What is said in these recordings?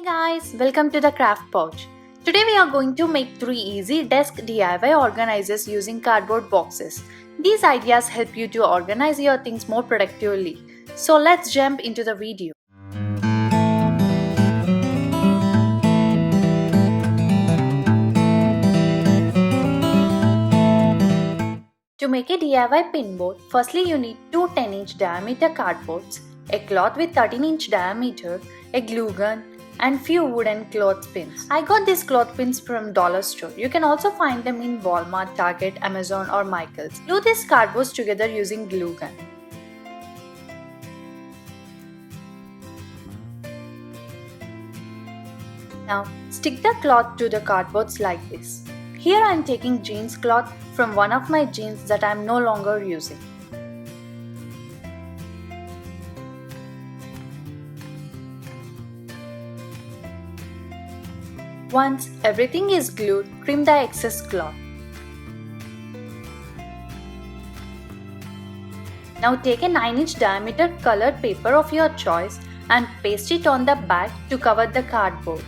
Guys, welcome to the Craft Pouch. Today we are going to make 3 easy desk DIY organizers using cardboard boxes. These ideas help you to organize your things more productively. So let's jump into the video. To make a DIY pinboard, firstly you need 2 10-inch diameter cardboards, a cloth with 13-inch diameter, a glue gun, and few wooden cloth pins. I got these cloth pins from dollar store. You can also find them in Walmart, Target, Amazon or Michaels. Glue these cardboards together using glue gun. Now stick the cloth to the cardboards like this. Here I am taking jeans cloth from one of my jeans that I am no longer using. Once everything is glued, trim the excess cloth. Now take a 9-inch diameter colored paper of your choice and paste it on the back to cover the cardboard.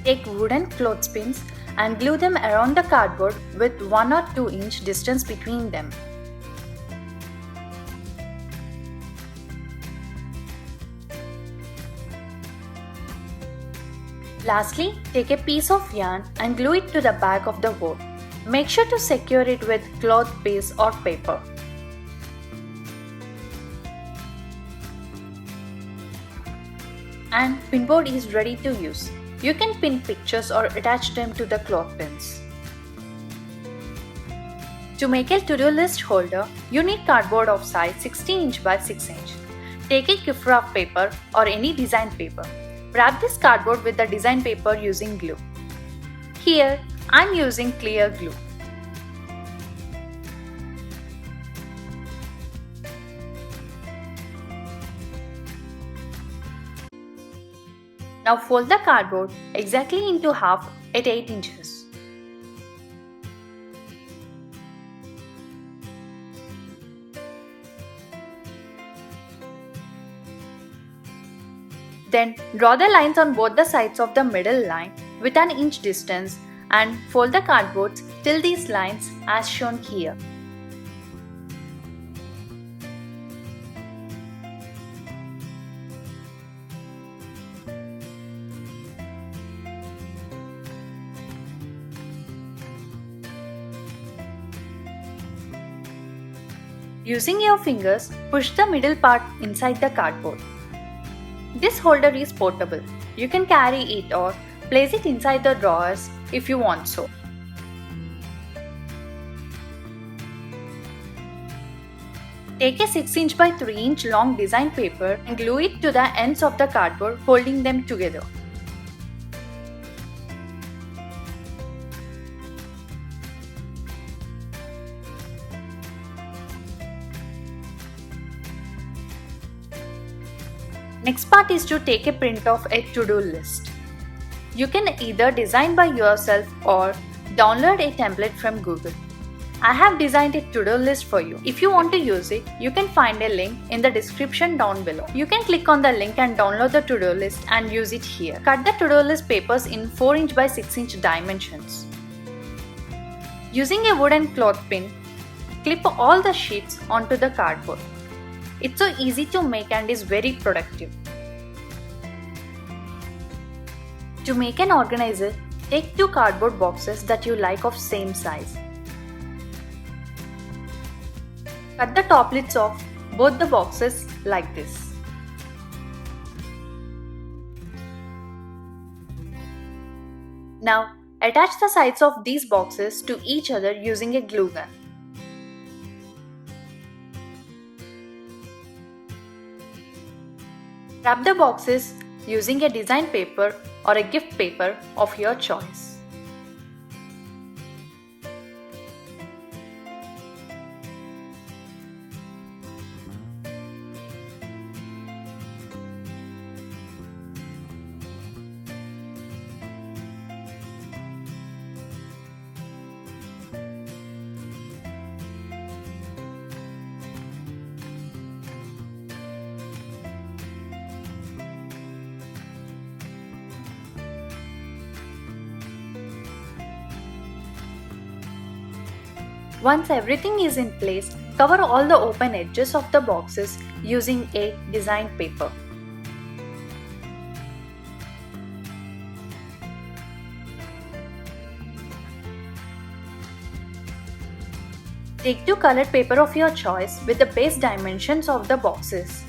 Take wooden clothespins and glue them around the cardboard with 1 or 2 inch distance between them. Lastly, take a piece of yarn and glue it to the back of the board. Make sure to secure it with cloth base or paper. And pinboard is ready to use. You can pin pictures or attach them to the cloth pins. To make a to-do list holder, you need cardboard of size 16 inch by 6 inch. Take a gift wrap paper or any design paper. Wrap this cardboard with the design paper using glue. Here, I am using clear glue. Now fold the cardboard exactly into half at 8 inches. Then draw the lines on both the sides of the middle line with an inch distance and fold the cardboards till these lines as shown here. Using your fingers, push the middle part inside the cardboard. This holder is portable. You can carry it or place it inside the drawers if you want so. Take a 6 inch by 3 inch long design paper and glue it to the ends of the cardboard, holding them together. Next part is to take a print of a to-do list. You can either design by yourself or download a template from Google. I have designed a to-do list for you. If you want to use it, you can find a link in the description down below. You can click on the link and download the to-do list and use it here. Cut the to-do list papers in 4 inch by 6 inch dimensions. Using a wooden cloth pin, clip all the sheets onto the cardboard. It's so easy to make and is very productive. To make an organizer, take 2 cardboard boxes that you like of same size. Cut the top lids off both the boxes like this. Now attach the sides of these boxes to each other using a glue gun. Wrap the boxes using a design paper or a gift paper of your choice. Once everything is in place, cover all the open edges of the boxes using a design paper. Take two colored paper of your choice with the base dimensions of the boxes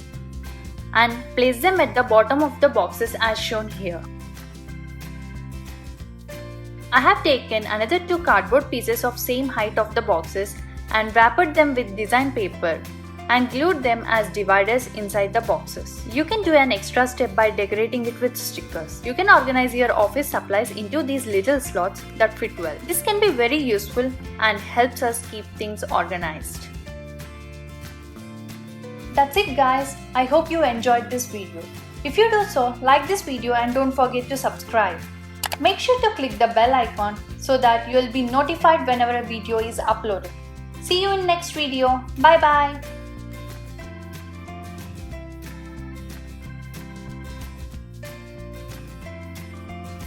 and place them at the bottom of the boxes as shown here. I have taken another two cardboard pieces of same height of the boxes and wrapped them with design paper and glued them as dividers inside the boxes. You can do an extra step by decorating it with stickers. You can organize your office supplies into these little slots that fit well. This can be very useful and helps us keep things organized. That's it guys, I hope you enjoyed this video. If you do so, like this video and don't forget to subscribe. Make sure to click the bell icon so that you will be notified whenever a video is uploaded. See you in next video. Bye bye.